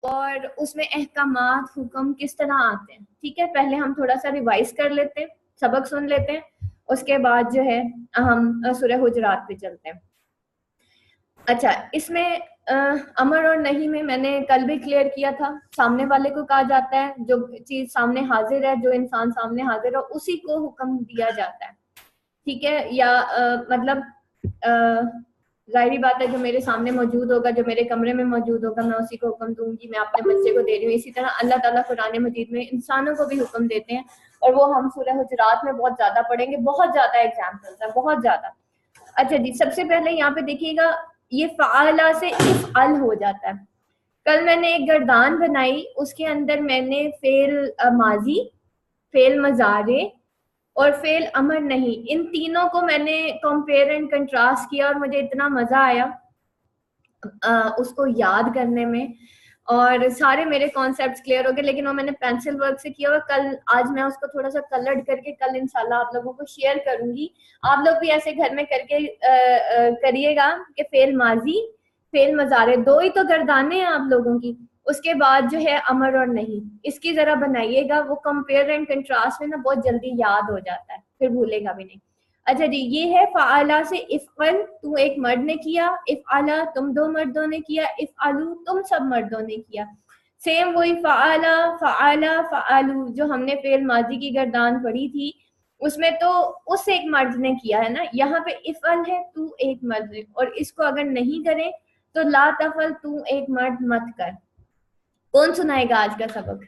और उसमें अहकामात हुक्म किस तरह आते हैं। ठीक है, पहले हम थोड़ा सा रिवाइज कर लेते हैं, सबक सुन लेते हैं, उसके बाद जो है हम सूरह हुजरात पे चलते हैं। अच्छा, इसमें अमर और नहीं में मैंने कल भी क्लियर किया था, सामने वाले को कहा जाता है, जो चीज सामने हाजिर है, जो इंसान सामने हाजिर है उसी को हुक्म दिया जाता है। ठीक है, या मतलब जाहिर बात है जो मेरे सामने मौजूद होगा, जो मेरे कमरे में मौजूद होगा, मैं उसी को हुक्म दूंगी। मैं अपने बच्चे को दे रही हूँ। इसी तरह अल्लाह ताला कुरान मजीद में इंसानों को भी हुक्म देते हैं, और वो हम सूरह हुजरात में बहुत ज्यादा पढ़ेंगे, बहुत ज्यादा एग्जाम्पल्स है, बहुत ज्यादा। अच्छा जी, सबसे पहले यहाँ पे देखिएगा, ये फ़ाला से इफ़अल हो जाता है। कल मैंने एक गर्दान बनाई, उसके अंदर मैंने फेल माजी, फेल मजारे और फेल अमर नहीं, इन तीनों को मैंने कंपेयर एंड कंट्रास्ट किया, और मुझे इतना मजा आया उसको याद करने में, और सारे मेरे कॉन्सेप्ट्स क्लियर हो गए। लेकिन वो मैंने पेंसिल वर्क से किया हुआ। कल आज मैं उसको थोड़ा सा कलर्ड करके कल इंशाल्लाह आप लोगों को शेयर करूंगी। आप लोग भी ऐसे घर में करके करिएगा कि फेल माजी, फेल मजारे, दो ही तो गर्दाने हैं आप लोगों की। उसके बाद जो है अमर और नहीं, इसकी जरा बनाइएगा। वो कंपेयर एंड कंट्रास्ट में ना बहुत जल्दी याद हो जाता है, फिर भूलेगा भी नहीं। अच्छा जी, ये है फ़ाला से इफ़अल, तू एक मर्द ने किया, इफ़अला तुम दो मर्दों ने किया, इफ़अलू तुम सब मर्दों ने किया। सेम वही फ़अला फ़अला फ़अलू जो हमने फेल माजी की गर्दान पढ़ी थी, उसमें तो उस एक मर्द ने किया है ना। यहाँ पे इफ़अल है, तू एक मर्द ने, और इसको अगर नहीं करें तो ला तफ़अल, तू एक मर्द मत कर। कौन सुनाएगा आज का सबक?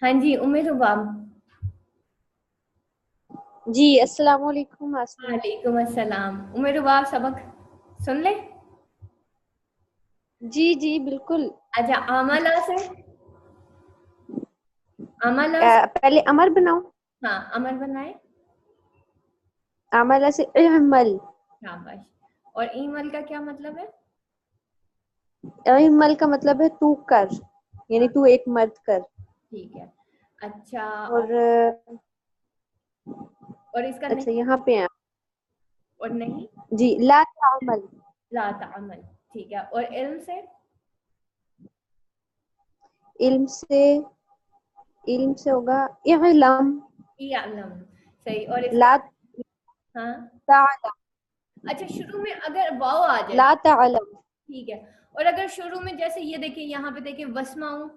हाँ जी, उम्मे रुबाब। जी, अस्सलाम वालेकुम आसमा। वालेकुम अस्सलाम। उम्मे रुबाब सबक सुन ले। जी जी बिल्कुल। अच्छा, आमला से, आमला से, पहले अमर बनाओ। हाँ अमर बनाए। अमला से इमल। शाबाश। और ईमल का क्या मतलब है? इमल का मतलब है तू कर, यानी तू एक मर्द कर। ठीक है। अच्छा, और और इसका अच्छा नहीं? यहाँ पे है और नहीं? जी, ला तामल। ला तामल। ठीक है। और इल्म से? इल्म से, इल्म से होगा इलम। इल्म। सही। और इसका? ला हाँ। तालम। अच्छा, शुरू में अगर वाव आ जाए, ला तालम। ठीक है। और अगर शुरू में जैसे ये देखिए, यहाँ पे देखिए वस्माऊ,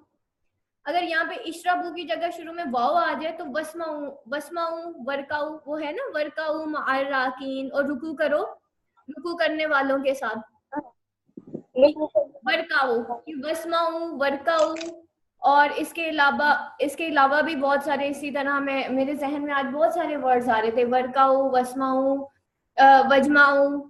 अगर यहाँ पे इशराबू की जगह शुरू में वाव आ जाए तो वस्माऊ, वस्माऊ वर्काऊ, वो है ना वर्काऊ माराकीन, और रुकू करो, रुकू करने वालों के साथ। वर्काऊ, वस्माऊ वर्काऊ। और इसके अलावा भी बहुत सारे इसी तरह में मेरे जहन में आज बहुत सारे वर्ड्स आ रहे थे, वर्काऊ, वस्माऊ, वजमाऊ,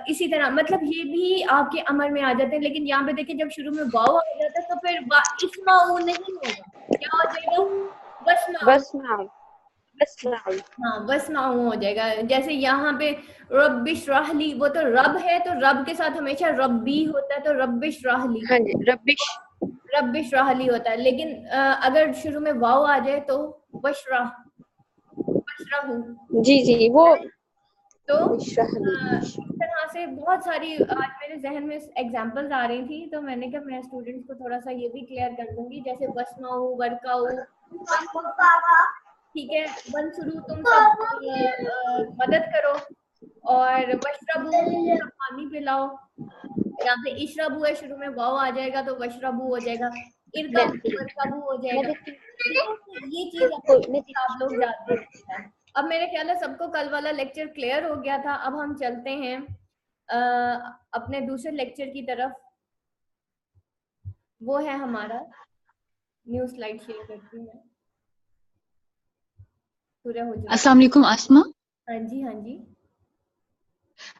इसी तरह, मतलब ये भी आपके अमर में आ जाते हैं। लेकिन यहाँ पे देखिए, जब शुरू में वाव आ जाता है तो फिर इस्माऊ नहीं होगा, क्या हो जाएगा? वस्माऊ। बस नाउ, बस नाउ। हाँ, वस्माऊ हो जाएगा। जैसे यहाँ पे रब्बिश राहली, वो तो रब है, तो रब के साथ हमेशा रब्बी होता है, तो रब्बिश राहली, हाँ जी, रबिश। रब्बिश राहली होता है। लेकिन अगर शुरू में वाव आ जाए तो बशरा, बशराहू। जी जी, वो तो इशरह इस तरह से बहुत सारी आज मेरे जहन में एग्जांपल्स आ रही थी, तो मैंने कहा मैं स्टूडेंट्स को थोड़ा सा ये भी क्लियर कर दूंगी। जैसे वस्माऊ वर्काऊ, ठीक है, वंसुरू तुम सब मदद करो, और वशरबू तुम सब पानी पिलाओ। यहाँ पे इशरबू है, शुरू में वाव आ जाएगा तो वशरबू हो जाएगा, इरकबू वरकबू हो जाएगा। ठीक है, तो ये चीज आप लोग जानते हैं। अब मेरे ख्याल है सबको कल वाला लेक्चर क्लियर हो गया था। अब हम चलते हैं अपने दूसरे लेक्चर की तरफ। वो है हमारा, न्यू स्लाइड शेयर करती हूँ मैं, सूरह हुजरात। अस्सलाम वालेकुम आसमा। हाँ जी, हाँ जी।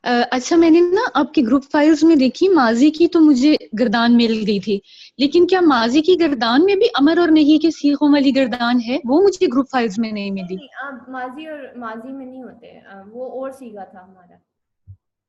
अच्छा, मैंने ना आपकी ग्रुप फाइल्स में देखी माजी की, तो मुझे गर्दान मिल गई थी, लेकिन क्या माजी की गर्दान में भी अमर और नहीं के सीखों वाली गर्दान है? वो मुझे ग्रुप फाइल्स में नहीं मिली। नहीं, आप माजी और माजी में नहीं होते, वो और सीगा था हमारा,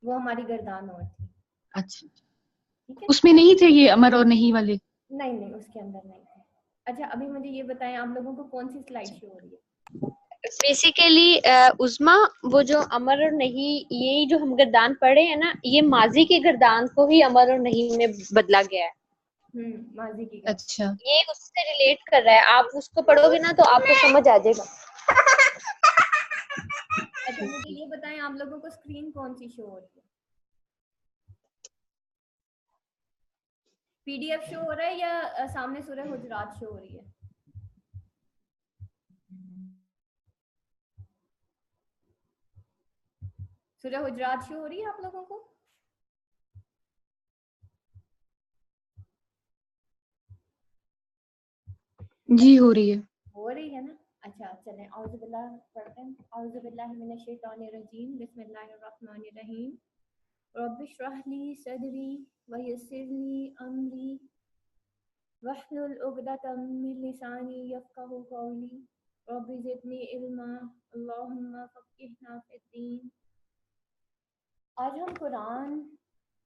वो हमारी गर्दान और थी। अच्छा, ठीक है, उसमें नहीं थे ये अमर और नहीं वाले? नहीं नहीं, उसके अंदर नहीं थे। अच्छा, अभी मुझे ये बताएं, आप लोगों को कौन सी स्लाइड शो हो रही है? बेसिकली उस्मा, वो जो अमर और नहीं, ये जो हम गर्दान पढ़े हैं ना, ये माजी के गर्दान को ही अमर और नहीं में बदला गया है। माजी की। अच्छा, ये उससे रिलेट कर रहा है, आप उसको पढ़ोगे ना तो आपको समझ आ जाएगा। अच्छा मुझे ये बताएं, आप लोगों को स्क्रीन कौन सी शो हो रही है? पीडीएफ शो हो रहा है या सामने सूरह हुजरात शो हो रही है? सूरह हुजरात शो हो रही है आप लोगों को? जी हो रही है। हो रही है ना? अच्छा चलें, औज़ु बिल्लाह पढ़ते हैं। औज़ु बिल्लाहि मिनश शैतानिर रजीम, बिस्मिल्लाहिर रहमानिर रहीम। रब्बि इश्रह ली सदरी व यस्सिर ली अमरी वहलुल उक़दतम मिन लिसानी यफ़क़हू क़ौली रब्बि ज़िदनी इल्मा अल्लाहुम्मा फ़क़्हिना फ़िद्दीन। आज हम कुरान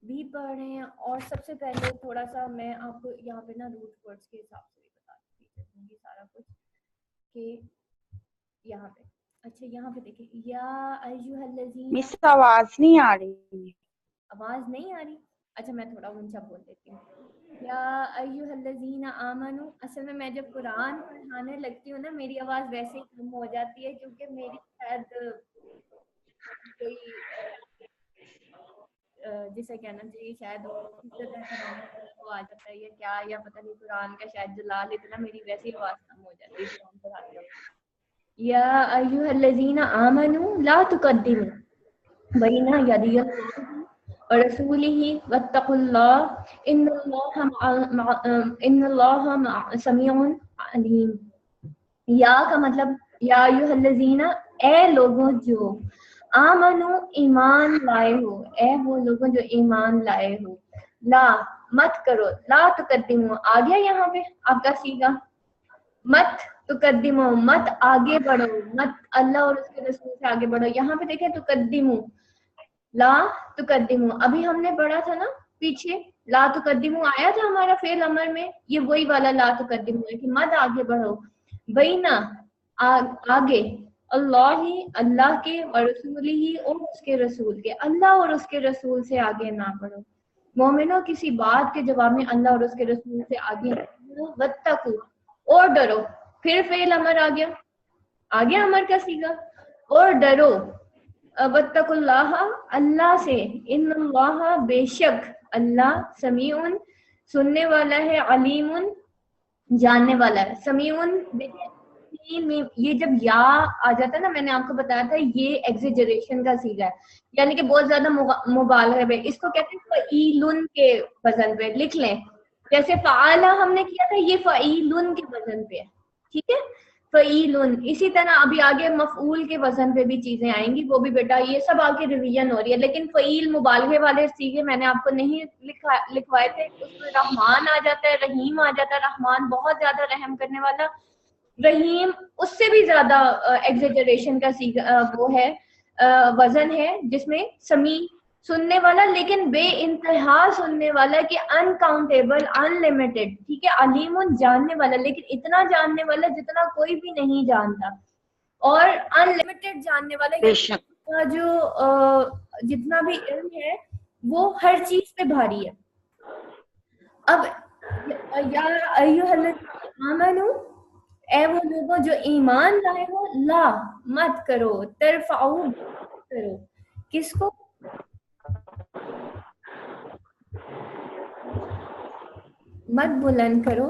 भी पढ़ रहे हैं और सबसे पहले थोड़ा सा मैं आपको यहाँ पे ना रूट वर्ड्स के हिसाब से भी बता दूँगी सारा कुछ कि यहाँ पे। अच्छा यहाँ पे देखिए, या अय्युहल्लज़ीना। मिस आवाज नहीं आ रही। आवाज नहीं आ रही? अच्छा मैं थोड़ा ऊंचा बोल देती हूँ। या अय्युहल्लज़ीना आमनू। असल में मैं जब कुरान पढ़ाने लगती हूँ ना, मेरी आवाज वैसे ही कम हो जाती है, क्योंकि मेरी शायद कोई जिसे कहना चाहिए शायद वो आ जाता है या क्या, या पता नहीं कुरान का शायद जलाल इतना, मेरी वैसी आवाज कम हो जाती है कुरान पढ़ाते वक्त। या अय्युहल्लज़ीना आमनू ला तुक़द्दिमू बैना यदियल्लाहि व रसूलिही वत्तक़ुल्लाह इन्नल्लाहा समीउन अलीम। या का मतलब या अय्युहल्लज़ीना, ए लोगों जो आमनु ईमान लाए हो, ए वो लोगों जो ईमान लाए हो, ला मत करो, ला तुक़द्दिमू आ गया यहाँ पे आपका सीगा, मत तुक़द्दिमू मत आगे बढ़ो, मत अल्लाह और उसके रसूल से आगे बढ़ो। यहाँ पे देखें तुक़द्दिमू, ला तुक़द्दिमू अभी हमने पढ़ा था ना पीछे, ला तुक़द्दिमू आया था हमारा फेल अमर में, ये वही वाला ला तुक़द्दिमू है कि मत आगे बढ़ो, बैना आगे, अल्लाह ही अल्लाह के और रसूली ही और उसके रसूल के, अल्लाह और उसके रसूल से आगे ना बढ़ो। मोमिनो किसी बात के जवाब में अल्लाह और उसके रसूल से आगे वत्तकू और डरो, फिर फेल अमर आ गया अमर का सीगा, और डरो, वत्तकुल्लाह अल्लाह से, इन्नल्लाह बेशक अल्लाह समीउन सुनने वाला है, अलीमुन जानने वाला है। समीउन में ये जब या आ जाता है ना, मैंने आपको बताया था ये एग्जेजरेशन का सीगा है, यानी कि बहुत ज्यादा मुबालगा पे, इसको कहते हैं फ़ईलुन के वजन पे, लिख लें। जैसे फ़आला हमने किया था, ये फ़ईलुन के वजन पे है, ठीक है, फ़ईलुन। इसी तरह अभी आगे मफ़ऊल के वजन पे भी चीजें आएंगी, वो भी बेटा ये सब आगे रिवीजन हो रही है। लेकिन फ़ईल मुबालगे वाले सीगे मैंने आपको नहीं लिखवाए थे, उसमें रहमान आ जाता है, रहीम आ जाता है। रहमान बहुत ज्यादा रहम करने वाला, रहीम उससे भी ज्यादा एग्जेजरेशन का वो है वजन है, जिसमें समी सुनने वाला, लेकिन बे इंतहा सुनने वाला कि अनकाउंटेबल, अनलिमिटेड, ठीक है। अलीमुन जानने वाला, लेकिन इतना जानने वाला जितना कोई भी नहीं जानता, और अनलिमिटेड जानने वाला, का जो जितना भी इल्म है वो हर चीज पे भारी है। अब या अय्युहल्लज़ीना आमनू, ए वो लोगों जो ईमान लाए हो, ला मत करो, तरफाऊ करो, किसको? मत बुलंद करो।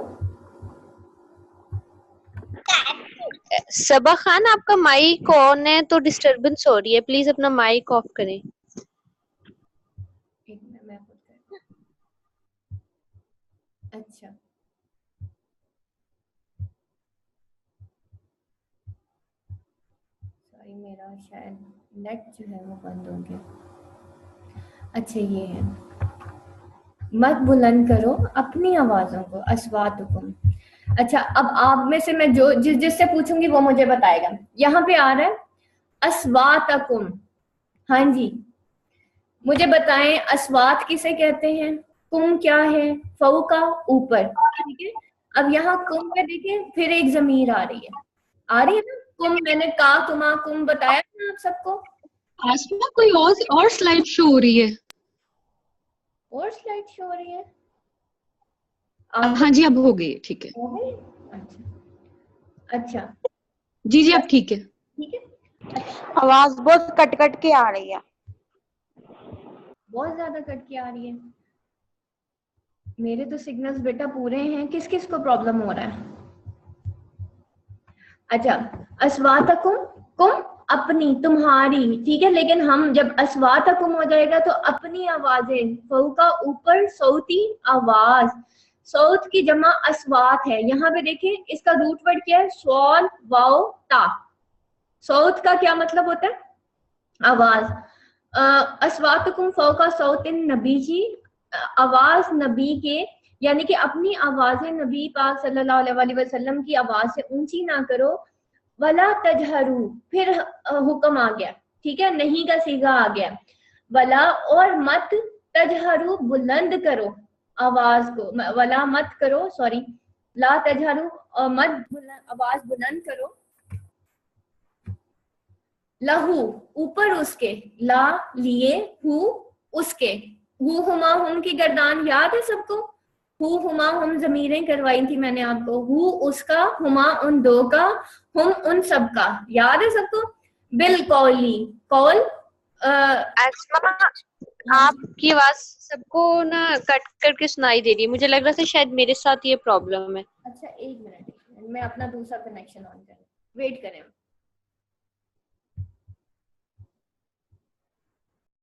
सबा खान, आपका माइक ऑन है तो डिस्टरबेंस हो रही है, प्लीज अपना माइक ऑफ करें। एक मिनट मैं खुद करती हूं। अच्छा सॉरी, मेरा शायद नेट जो है वो बंद हो गया। अच्छा ये है, मत बुलंद करो अपनी आवाजों को, अस्वातुकुम। अच्छा अब आप में से मैं जो जिससे पूछूंगी वो मुझे बताएगा। यहाँ पे आ रहा है अस्वातकुम, हाँ जी मुझे बताएं अस्वात किसे कहते हैं, कुम क्या है, फऊ का ऊपर, ठीक है। अब यहाँ कुम पे देखिए फिर एक जमीर आ रही है ना, कुम मैंने का तुमा कुम बताया ना आप सबको। आसमा कोई और स्लाइड शो हो रही है। और स्लाइड शो हो रही है? हाँ जी अब हो गई, ठीक है। हो गई? अच्छा अच्छा जी जी अब ठीक है। ठीक है। आवाज बहुत कट कट के आ रही है। बहुत ज्यादा कट के आ रही है। मेरे तो सिग्नल्स बेटा पूरे हैं, किस किस को प्रॉब्लम हो रहा है? अच्छा, अस्वातकुम, कुम अपनी तुम्हारी, ठीक है, लेकिन हम जब अस्वातकुम हो जाएगा तो अपनी आवाजें, फौका ऊपर, सौती आवाज, सौत की जमा अस्वात है। यहाँ पे देखिए इसका रूट वर्ड क्या है, स्वॉल वाओ ता। सौत का क्या मतलब होता है? आवाज। अस्वातकुम फौका सौतिन नबी जी, आवाज नबी के, यानी कि अपनी आवाजें नबी पाक सल्लल्लाहु अलैहि वसल्लम की आवाज से ऊंची ना करो। वला तजहरू, फिर हुक्म आ गया, ठीक है, नहीं का सीगा आ गया। वला और मत, तजहरू बुलंद करो आवाज को, वला मत करो, सॉरी, ला तजहरू और मत आवाज बुलंद करो। लहू ऊपर उसके, ला लिए, हु उसके, हु हुमा हुम की गर्दान याद है सबको? हु हुमा हुम जमीरें करवाई थी मैंने आपको, हु उसका, हुमा उन दो का, हुम उन सब का, याद है सबको? बिल कौली, कौल आसमा आपकी आवाज सबको ना कट करके सुनाई दे रही है, मुझे लग रहा था शायद मेरे साथ ये प्रॉब्लम है। अच्छा एक मिनट मैं अपना दूसरा कनेक्शन ऑन करूँ, वेट करें।